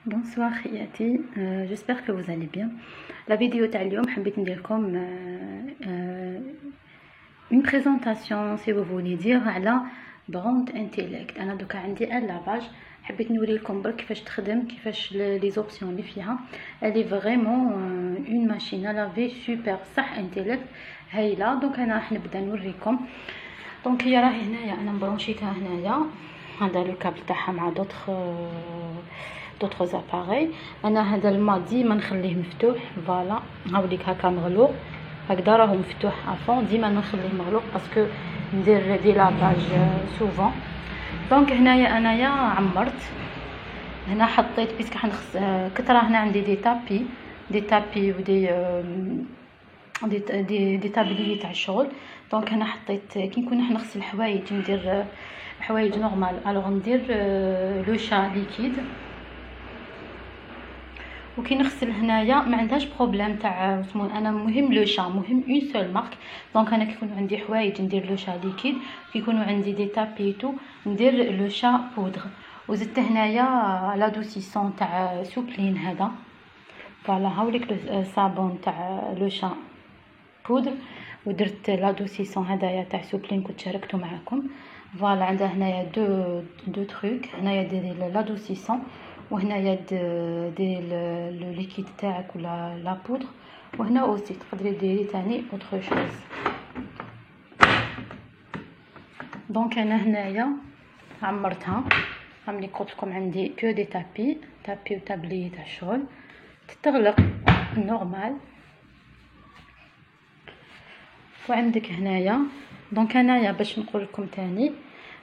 Bonsoir خياتي. j'espère que vous allez bien. La vidéo تاع اليوم حبيت ندير لكم une présentation si vous voulez dire على Brand Intellect. انا دوكا عندي ان لافاج، حبيت نوري لكم برك كيفاش تخدم، كيفاش لي زوبسيون اللي فيها. elle est vraiment une machine à laver super صح انتيليكت هايله. دونك انا راح نبدا نوريكم. دونك هي راهي هنايا انا مبرونشيتها هنايا، هذا لو كابل تاعها مع دوطخ زاباري. انا هذا الماء ديما نخليه مفتوح، فوالا هاوليك هكا مغلوق هكذا راهو مفتوح افون، ديما نخليه مغلوق باسكو ندير دي لافاج سوفون. دونك هنايا انايا عمرت هنا، حطيت بيسك حنخص كثره. هنا عندي دي تابي ودي دي تابلي تاع الشغل. دونك هنا حطيت كي نكون نحن نغسل حوايج، ندير حوايج نورمال، الوغ ندير لو شا ليكيد. وكي نغسل هنايا ما عندهاش بروبليم تاع سمون، انا مهم لو شا، مهم اون سول مارك. دونك انا كيكونوا عندي حوايج ندير لو شا ليكيد، كيكونوا عندي دي تابيتو ندير لو شا بودر. وزدت هنايا لادوسيسون تاع سوبلين هذا، فوالا هاوليك الصابون تاع لو شا بودر، ودرت لادوسيسون هدايا تاع سوبلين كنت شاركته معكم. فوالا عندها هنايا دو تروك، هنايا ديري لادوسيسون، وهنايا ديري لو ليكيد تاعك ولا لا بودر، وهنا اوسي تقدري ديري تاني اوتر شوز. دونك انا هنايا عمرتها، ملي قلت لكم عندي كو دي تابي وتابلي تاع الشغل، تتغلق نورمال. وعندك هنايا دونك انايا باش نقول لكم تاني،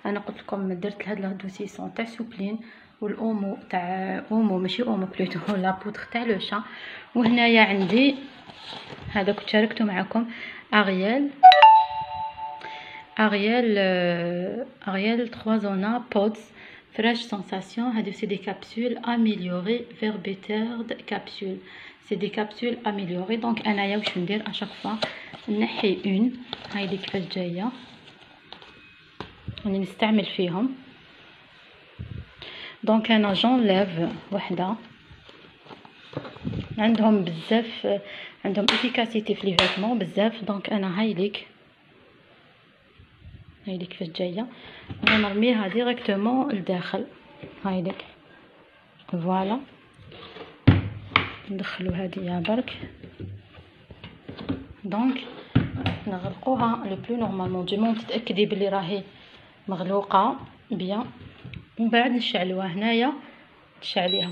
انا قلت لكم درت هاد لادوسيسون تاع سوبلين والاومو تاع اومو، ماشي اومو بلوتو، لا بودر تاع لو شا. وهنايا عندي هذا كنت شاركته معكم اريال 3 زونا بودز فريش سensation. هادو سي دي كابسول اميليوري فير بيتر كابسول، سي دي كابسول اميليوري. دونك انايا واش ندير اشاك فوا نحي اون، هايدي كيفاش جايه راني نستعمل فيهم. دونك انا جونليف وحده، عندهم بزاف، عندهم افيكاسيتي في لي فيتمون بزاف. دونك انا هايليك كيفاش جايه، انا نرميها ديريكتومون لداخل هايليك. فوالا ندخلو هادي برك، دونك نغلقوها لو بلو نورمالمون دو مون، تتاكدي بلي راهي مغلوقه بيان. ومن بعد نشعلوها هنايا، تشعليها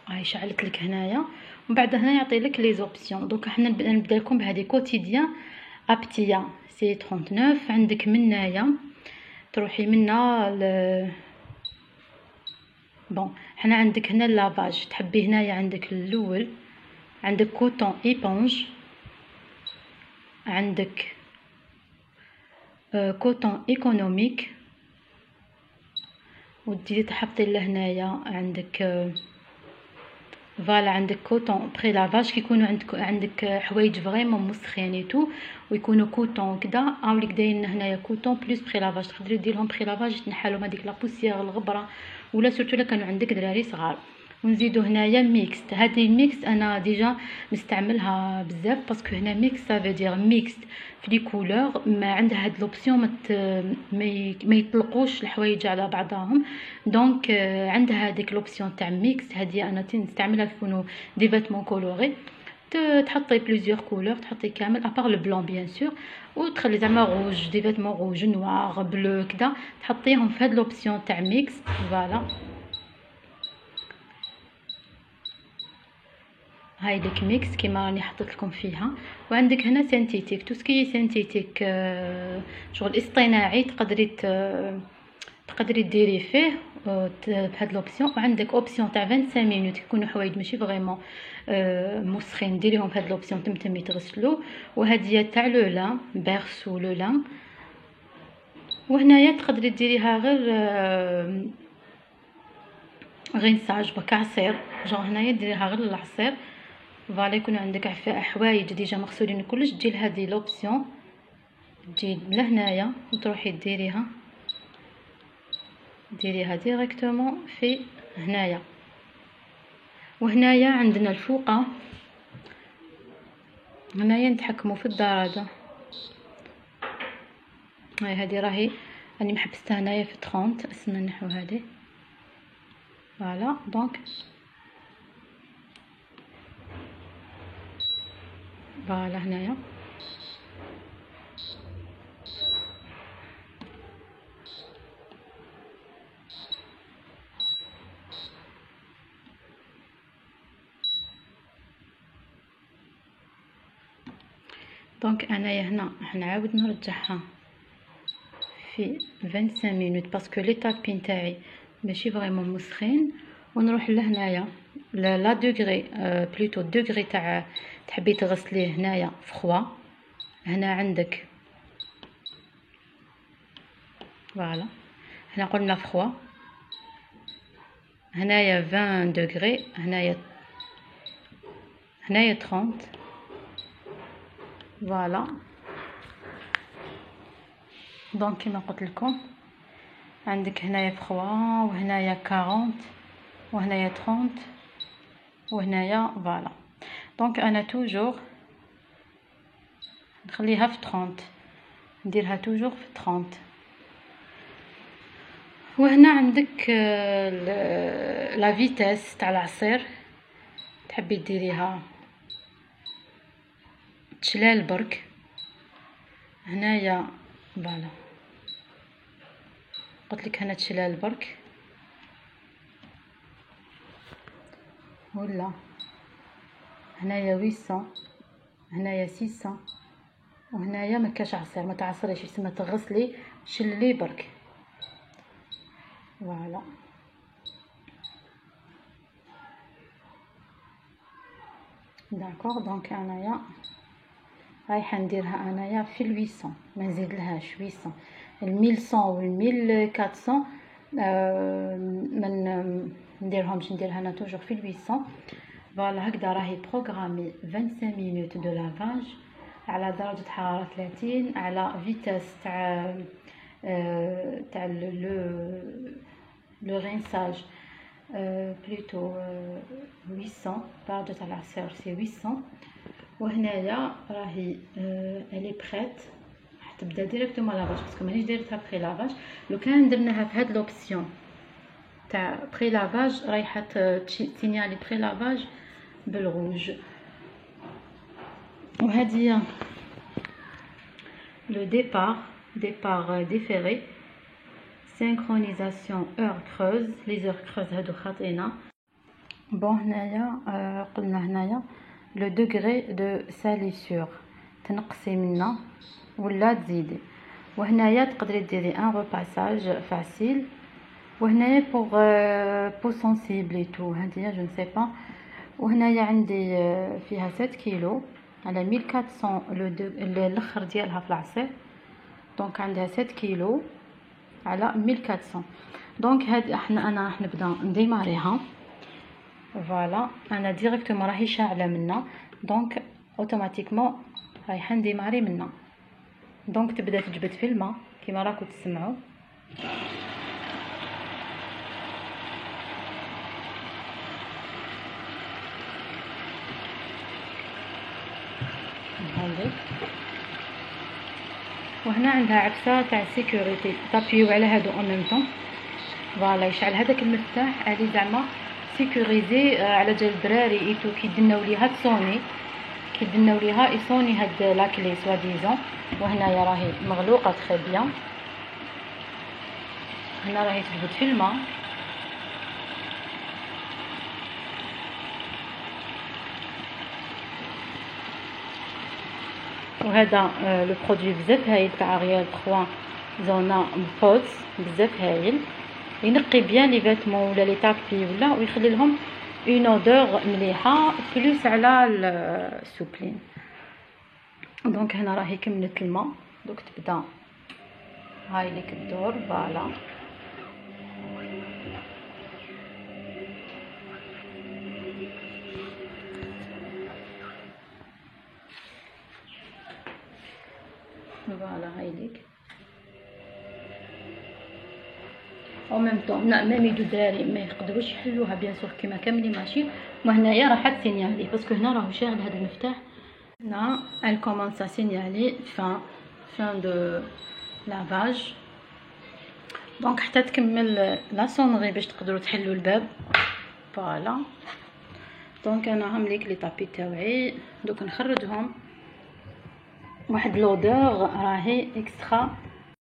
هاي شعلت لك هنايا. ومن بعد هنا يعطي لك لي زوبسيون. دونك حنا نبدا لكم بهذه كوتيديان ابتيا سي 39. عندك منايا تروحي منا بون، حنا عندك هنا اللافاج تحبي هنايا، عندك الاول عندك كوتون ايبونج، عندك كوتون ايكونوميك، ودي تحطي لهنايا عندك فوالا عندك كوتون بري لافاج. كيكونوا عندك حوايج فريمون مسخينيتو ويكونوا كوتون كدا، هاوليك دايرين هنايا كوتون بلوس بري لافاج، تقدري ديرهم بري لافاج تنحالهم هذيك لا بوسيير الغبره، ولا سورتو الا كانوا عندك دراري صغار. ونزيدو هنايا ميكست. هذه الميكس انا ديجا نستعملها بزاف باسكو هنا ميكس سافو ميكس في لي كولور، ما عندها هاد لوبسيون ما يطلقوش الحوايج على بعضهم. دونك عندها هذيك لوبسيون تاع ميكس، هذه انا نستعملها يكونوا دي فيتمون كولوري، تحطي بليزيور كولور، تحطي كامل ابار لو بلون بيان سور، وتخلي زعما روج، دي فيتمون روج نوار بلو كدا، تحطيهم في هاد لوبسيون تاع ميكس. فوالا هاي ديك ميكس كيما راني حطيت لكم فيها. وعندك هنا سينتيتيك، تو سكي سينتيتيك شغل اصطناعي، تقدري ديري فيه بهاد لوبسيون. وعندك اوبسيون تاع 25 مينوت، يكونوا حوايج ماشي فريمون مسخين، ديريهم بهاد لوبسيون تمتمي تغسلو. وهذه تاع لو لان بيرسو لو لان. وهنايا تقدري ديريها غير نساج بك عصير، جون هنايا ديريها غير العصير. فوالا يكون عندك حوايج ديجا مغسولين كلش، تجي لهذه لوبسيون تجي لهنايا وتروحي ديريها ديريكتومون في هنايا. وهنايا عندنا الفوقه، هنايا نتحكموا في الدرجه. هاي هذه راهي راني محبستها هنايا في 30. اسمها نحو هذه. فوالا دونك فوالا هنايا دونك انايا هنا حنعاود نرجعها في 25 مينوت باسكو لي طابي نتاعي ماشي فريمون مسخين. ونروح لهنايا لا دوغري بلوتو دوغري تاع تحبي تغسليه هنايا فخوا. هنا عندك فوالا هنا قلنا فخوا، هنايا 20 دوغري، هنايا 30. فوالا دونك كيما قلت لكم عندك هنايا فخوا، وهنايا 40، وهنايا 30، وهنايا فوالا. دونك انا توجور نخليها في 30، نديرها توجور في 30. وهنا عندك لا فيتاس تاع العصير، تحبي ديريها تشلال برك. هنايا فوالا قلت لك هنا تشلال برك، ولا هنايا 800، هنايا 600، وهنايا ما كاش عصير، ما تعصريش، يسمى تغسلي شلي برك. فوالا داكوغ. دونك انايا رايحه نديرها انايا في 800، ما نزيدلهاش 800. 1100 و 1400 من نديرهمش، نديرها انا توجور في 800. فوالا هكذا راهي بروغرامي 25 مينوت دو لافاج على درجه حراره 30 على فيتاس تاع لو رينساج بلوتو 800 درجه العصير سي 800. وهنايا راهي الي بريت، حتبدا ديريكتومون لافاج باسكو مانيش ديرتها بري لافاج. لو كان درناها في هاد لوبسيون تاع بري لافاج رايحه تسينيالي بري لافاج بالروج. وهذه لو ديبار ديفيري سينكرونيزاسيون اور كروز. لي زور كروز هادو خاطينا. بون هنايا قلنا هنايا لو دوغري دو ساليسور تنقصي منا ولا تزيدي. وهنايا تقدري ديري ان ريباساج فاسيل. وهنايا بو سونسيبل اي تو هاديا جو نسي با. وهنايا عندي فيها 7 كيلو على 1400 الاخر ديالها في العصير. دونك عندها 7 كيلو على 1400. دونك هاد انا راح نبدا نديماريها. فوالا انا ديريكتومون راهي شاعله منا، دونك اوتوماتيكمون رايحه نديماري منا. دونك تبدا تجبد في الماء كيما راكم تسمعوا. وهنا عندها عكسه تاع سيكوريتي، طابيو على هادو اون ميم طون. فوالا يشعل هذاك المفتاح علي زعما سيكوريزي على جال الدراري ايتو كي دناو ليها تصوني، كي دناو ليها يصوني هاد لاكلي سوا ديزون. وهنايا راهي مغلوقه تري بيان، هنا راهي تجبد في الماء. وهذا لو برودوي بزاف هايل تاع ريال 3 زونا بوز، بزاف هايل ينقي بيان لي فيتمون ولا لي طابي ولا، ويخلي لهم اون اودور مليحه بلوس على السوبلين. دونك هنا راهي كملت الماء، دوك تبدا هاي ليك الدور. فوالا فوالا هاي ليك. او ميم طون ميم يدو داري ما يقدروش يحلوها بيان سور كيما كاملين ماشي. وهنايا راح تسينيالي باسكو هنا راهو شاغل هذا المفتاح. هنا elle commence à signaler fin de lavage. دونك حتى تكمل لا سونغي باش تقدروا تحلوا الباب. فوالا دونك انا عامليك لي طابي تاوعي دوك نخرجهم. واحد لودور راهي اكسترا